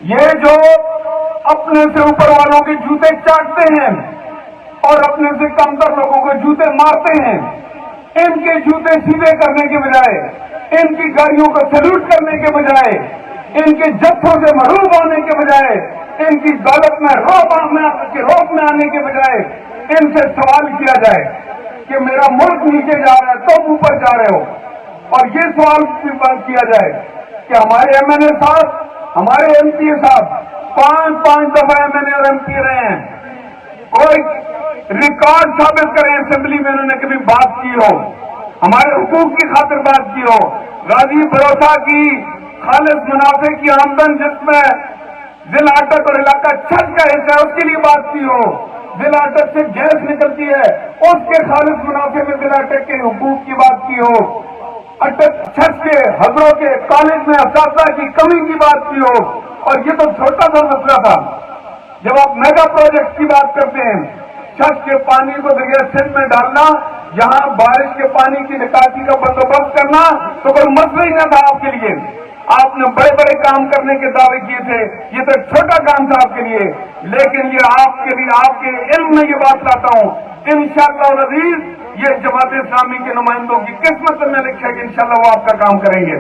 یہ جو اپنے سے اوپر والوں کے جوتے چاٹتے ہیں اور اپنے سے کمتر لوگوں کو جوتے مارتے ہیں، ان کے جوتے سیدھے کرنے کے بجائے، ان کی گاڑیوں کو سیلوٹ کرنے کے بجائے، ان کے جتھوں سے محروم ہونے کے بجائے، ان کی دولت میں روپ میں آنے کے بجائے ان سے سوال کیا جائے کہ میرا ملک نیچے جا رہا ہے تم اوپر جا رہے ہو، اور یہ سوال کی بات کیا جائے کہ ہمارے ایم این اے صاحب، ہمارے ایم پی صاحب 5 دفعہ ایم این اے اور ایم پی رہے ہیں، کوئی ریکارڈ ثابت کریں اسمبلی میں انہوں نے کبھی بات کی ہو، ہمارے حقوق کی خاطر بات کی ہو، غازی بھروسہ کی خالص منافع کی آمدن جس میں ضلع اٹک اور علاقہ چھت کا حصہ ہے اس کے لیے بات کی ہو، ضلع اٹک سے گیس نکلتی ہے اس کے خالص منافع میں ضلع اٹک کے حقوق کی بات کی ہو، اٹک چھت کے حضروں کے کالج میں اساتذہ کی کمی کی بات کی ہو، اور یہ تو چھوٹا سا مسئلہ تھا۔ جب آپ میگا پروجیکٹ کی بات کرتے ہیں، چھت کے پانی کو دریا سندھ میں ڈالنا، یہاں بارش کے پانی کی نکاسی کا بندوبست کرنا تو کوئی مسئلہ ہی نہ تھا آپ کے لیے، آپ نے بڑے بڑے کام کرنے کے دعوے کیے تھے، یہ تو ایک چھوٹا کام تھا آپ کے لیے، لیکن یہ آپ کے لیے آپ کے علم میں یہ بات لاتا ہوں، انشاءاللہ العزیز یہ جماعت اسلامی کے نمائندوں کی قسمت میں لکھا ہے کہ انشاءاللہ وہ آپ کا کام کریں گے۔